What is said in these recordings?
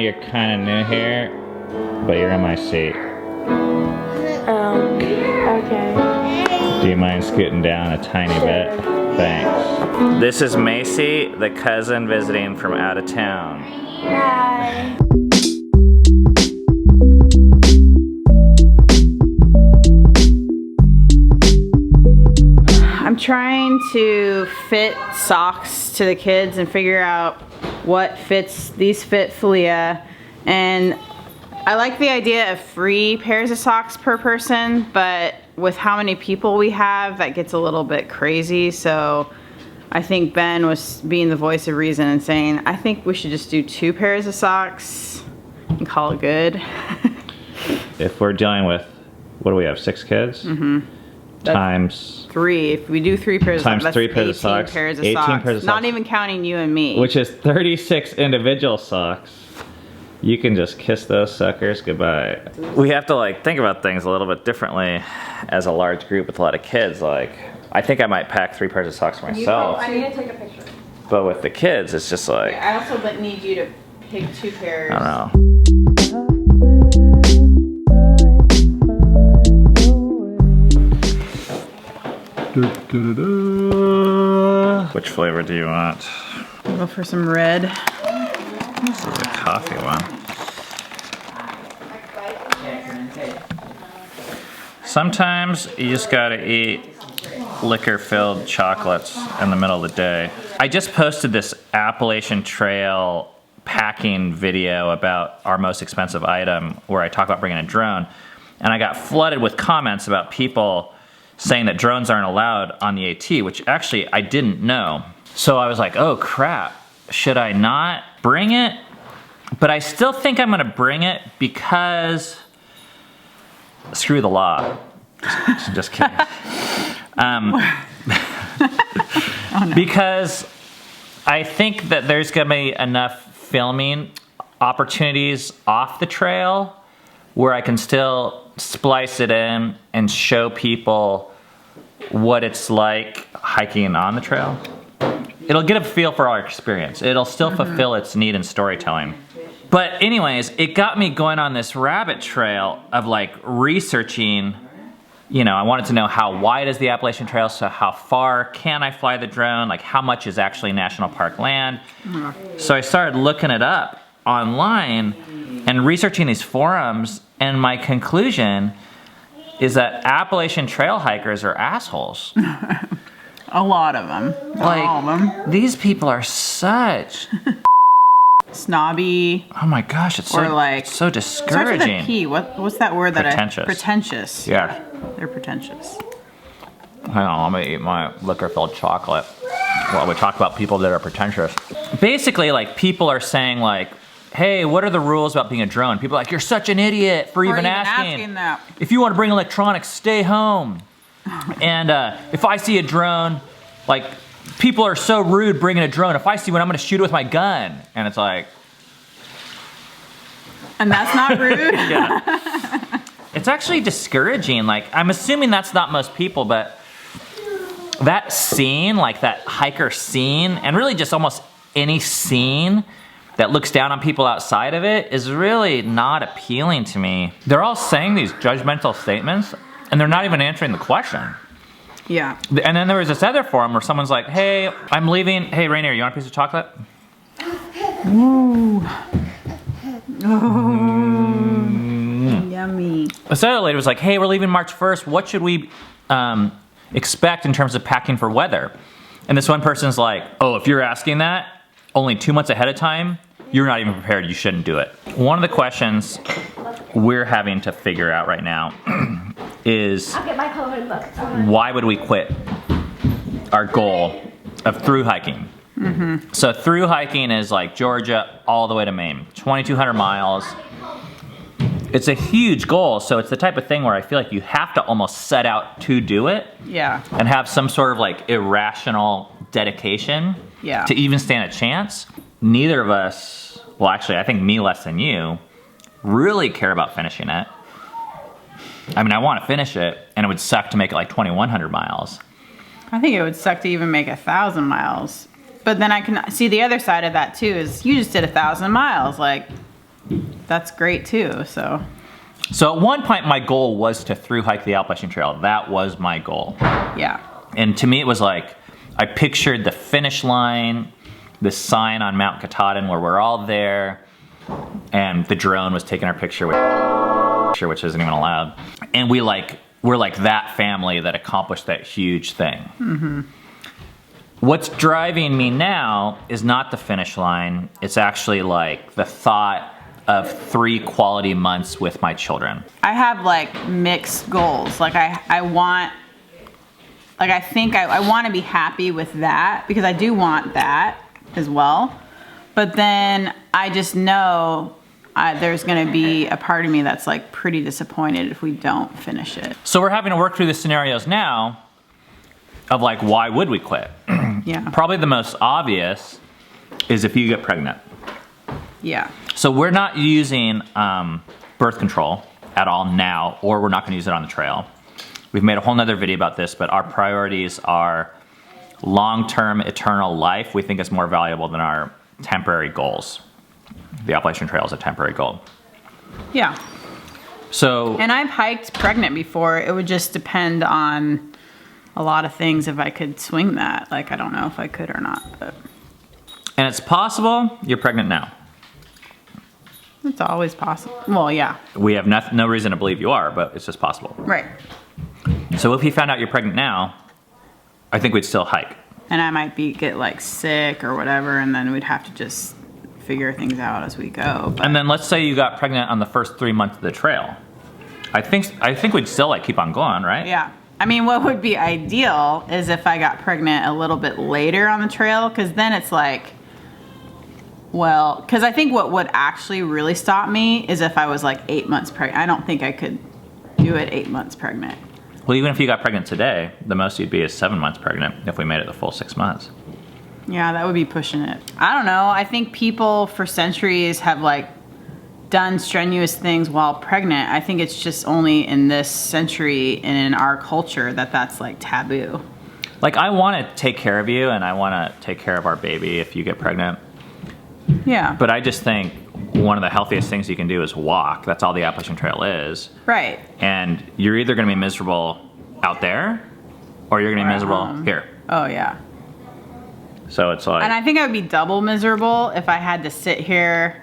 you're kind of new here, but you're in my seat. Okay. Do you mind scooting down a tiny bit? Thanks. This is Macy, the cousin visiting from out of town. Hi. I'm trying to fit socks to the kids and figure out what fits. These fit Filia, and I like the idea of free pairs of socks per person, but with how many people we have, that gets a little bit crazy. So I think Ben was being the voice of reason and saying, I think we should just do 2 pairs of socks and call it good. If we're dealing with, what do we have, 6 kids? Mm-hmm. Times 3. If we do 3 pairs of socks, that's 3 pairs of 18 socks. pairs of 18 socks. pairs of Not socks. even counting you and me. Which is 36 individual socks. You can just kiss those suckers goodbye. We have to like think about things a little bit differently as a large group with a lot of kids. Like, I think I might pack 3 pairs of socks for myself. I need to take a picture. But with the kids, it's just like, I also need you to pick 2 pairs. I don't know. Which flavor do you want? I'll go for some red. This is a coffee one. Sometimes you just gotta eat liquor-filled chocolates in the middle of the day. I just posted this Appalachian Trail packing video about our most expensive item where I talk about bringing a drone, and I got flooded with comments about people saying that drones aren't allowed on the AT, which actually I didn't know. So I was like, oh crap, should I not bring it? But I still think I'm gonna bring it because screw the law. Just kidding. Oh, no. Because I think that there's gonna be enough filming opportunities off the trail where I can still splice it in and show people what it's like hiking on the trail. It'll get a feel for our experience. It'll still fulfill its need in storytelling. But anyways, it got me going on this rabbit trail of like researching, you know, I wanted to know how wide is the Appalachian Trail, so how far can I fly the drone, like how much is actually national park land. So I started looking it up online and researching these forums, and my conclusion is that Appalachian Trail hikers are assholes. A lot of them. Like, all of them. These people are such snobby. Oh my gosh, it's so, like, so discouraging. Starts with a P. What's that word? Pretentious. Pretentious. Yeah. They're pretentious. Hang on, I'm gonna eat my liquor-filled chocolate while we talk about people that are pretentious. Basically, like, people are saying like, hey, what are the rules about being a drone? People are like, you're such an idiot for even asking that. If you want to bring electronics, stay home. And if I see a drone, like, people are so rude bringing a drone. If I see one, I'm gonna shoot it with my gun. And it's like... And that's not rude? Yeah. It's actually discouraging. Like, I'm assuming that's not most people, but that scene, like that hiker scene, and really just almost any scene that looks down on people outside of it is really not appealing to me. They're all saying these judgmental statements, and they're not even answering the question. Yeah. And then there was this other forum where someone's like, hey, I'm leaving. Hey, Rainier, you want a piece of chocolate? Ooh. Oh. Yummy. This other lady was like, hey, we're leaving March 1st. What should we expect in terms of packing for weather? And this one person's like, oh, if you're asking that only 2 months ahead of time, you're not even prepared. You shouldn't do it. One of the questions we're having to figure out right now is why would we quit our goal of through hiking? Mm-hmm. So through hiking is like Georgia all the way to Maine, 2,200 miles. It's a huge goal, so it's the type of thing where I feel like you have to almost set out to do it. Yeah. And have some sort of like irrational dedication to even stand a chance. Neither of us, well actually I think me less than you, really care about finishing it. I mean, I want to finish it, and it would suck to make it like 2,100 miles. I think it would suck to even make 1,000 miles. But then I can see the other side of that too, is you just did 1,000 miles. Like, that's great too. So at one point, my goal was to through hike the Appalachian Trail. That was my goal. yeah. And to me, it was like, I pictured the finish line, the sign on Mount Katahdin where we're all there, and the drone was taking our picture, which isn't even allowed. And we're like that family that accomplished that huge thing. Mm-hmm. What's driving me now is not the finish line. It's actually like the thought of 3 quality months with my children. I have like mixed goals. Like I want, like I think I want to be happy with that because I do want that as well. But then I just know there's going to be a part of me that's like pretty disappointed if we don't finish it. So we're having to work through the scenarios now of like, why would we quit? Yeah. Probably the most obvious is if you get pregnant. Yeah. So we're not using birth control at all now, or we're not going to use it on the trail. We've made a whole nother video about this, but our priorities are long-term eternal life. We think it's more valuable than our temporary goals. The Appalachian Trail is a temporary goal. Yeah. So, and I've hiked pregnant before. It would just depend on a lot of things if I could swing that. Like, I don't know if I could or not, but. And it's possible you're pregnant now. It's always possible. Well, yeah. We have no reason to believe you are, but it's just possible. Right. So if you found out you're pregnant now, I think we'd still hike. And I might get like sick or whatever, and then we'd have to just figure things out as we go. But. And then let's say you got pregnant on the first 3 months of the trail. I think we'd still like keep on going, right? Yeah. I mean, what would be ideal is if I got pregnant a little bit later on the trail, because then it's like, well, because I think what would actually really stop me is if I was like 8 months pregnant. I don't think I could do it 8 months pregnant. Well, even if you got pregnant today, the most you'd be is 7 months pregnant if we made it the full 6 months. Yeah, that would be pushing it. I don't know. I think people for centuries have like done strenuous things while pregnant. I think it's just only in this century and in our culture that that's like taboo. Like, I want to take care of you and I want to take care of our baby if you get pregnant. Yeah. But I just think one of the healthiest things you can do is walk. That's all the Appalachian Trail is. Right. And you're either going to be miserable out there or you're going to be miserable here. Oh, yeah. So it's like... And I think I would be double miserable if I had to sit here,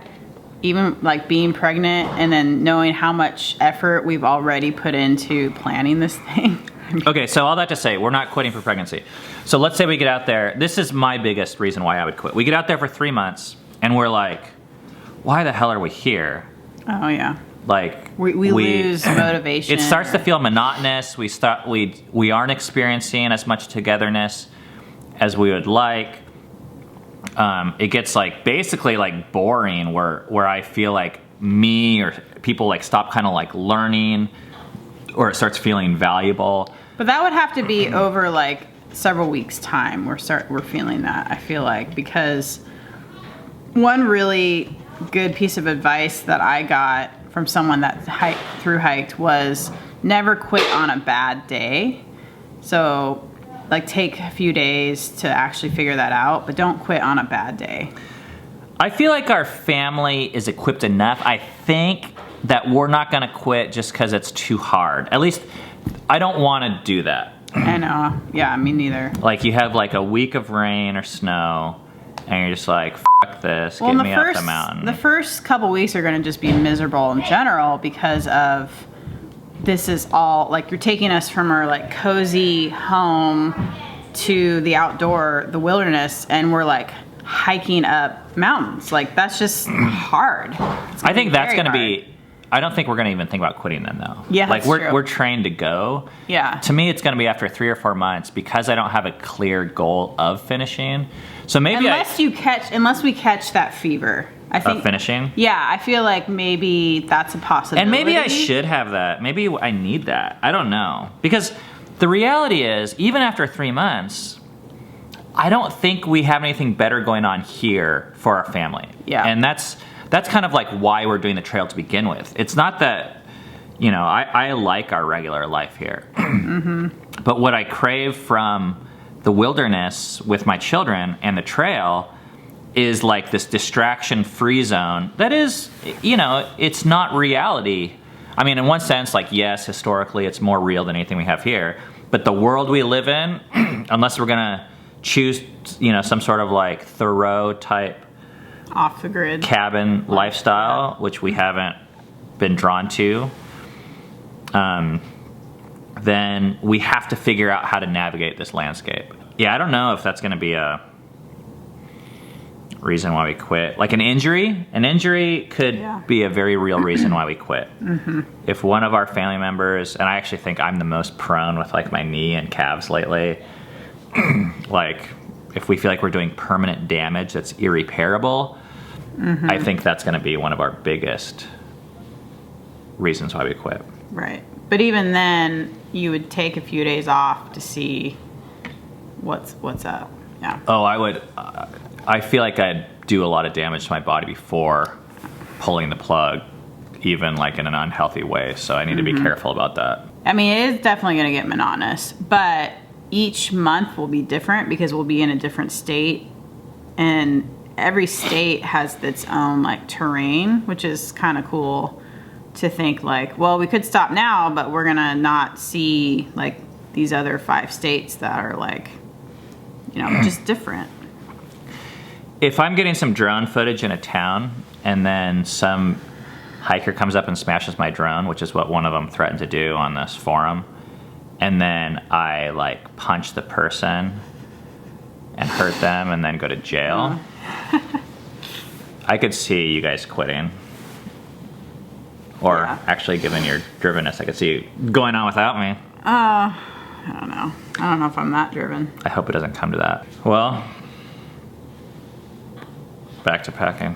even like being pregnant and then knowing how much effort we've already put into planning this thing. Okay, so all that to say, we're not quitting for pregnancy. So let's say we get out there. This is my biggest reason why I would quit. We get out there for 3 months and we're like, why the hell are we here? Oh, yeah. Like we lose motivation. It starts to feel monotonous. We aren't experiencing as much togetherness as we would like. It gets like basically like boring where I feel like me or people like stop kind of like learning, or it starts feeling valuable. But that would have to be over like several weeks time. We're feeling that, I feel like, because one really good piece of advice that I got from someone that hiked was never quit on a bad day. So like take a few days to actually figure that out, but don't quit on a bad day. I feel like our family is equipped enough. I think that we're not going to quit just because it's too hard. At least I don't want to do that. I know. Yeah, me neither. Like you have like a week of rain or snow and you're just like, fuck this, get me up the mountain. The first couple weeks are going to just be miserable in general because of this is all, like you're taking us from our like cozy home to the outdoor, the wilderness, and we're like hiking up mountains. Like that's just hard. I think that's going to be, I don't think we're going to even think about quitting then though. Yeah, like that's true. We're trained to go. Yeah. To me, it's going to be after 3 or 4 months because I don't have a clear goal of finishing. So maybe unless we catch that fever. I think of finishing? Yeah, I feel like maybe that's a possibility. And maybe I should have that. Maybe I need that. I don't know. Because the reality is, even after 3 months, I don't think we have anything better going on here for our family. Yeah. And that's kind of like why we're doing the trail to begin with. It's not that, you know, I like our regular life here. Mm-hmm. But what I crave from the wilderness with my children and the trail is like this distraction-free zone that is, you know, it's not reality. I mean, in one sense, like, yes, historically, it's more real than anything we have here. But the world we live in, unless we're gonna choose, you know, some sort of like Thoreau type off the grid cabin lifestyle, which we haven't been drawn to, then we have to figure out how to navigate this landscape. Yeah, I don't know if that's gonna be a reason why we quit. Like an injury could be a very real reason why we quit. If one of our family members, and I actually think I'm the most prone with like my knee and calves lately, like if we feel like we're doing permanent damage that's irreparable, I think that's going to be one of our biggest reasons why we quit. Right. But even then, you would take a few days off to see what's up. Yeah. Oh, I would. I feel like I'd do a lot of damage to my body before pulling the plug, even like in an unhealthy way. So I need to be careful about that. I mean, it is definitely going to get monotonous, but each month will be different because we'll be in a different state, and every state has its own like terrain, which is kind of cool to think like, well, we could stop now, but we're going to not see like these other 5 states that are like, you know, just different. If I'm getting some drone footage in a town and then some hiker comes up and smashes my drone, which is what one of them threatened to do on this forum, and then I like punch the person and hurt them and then go to jail, I could see you guys quitting. Or actually, given your drivenness, I could see you going on without me. I don't know. I don't know if I'm that driven. I hope it doesn't come to that. Well, back to packing.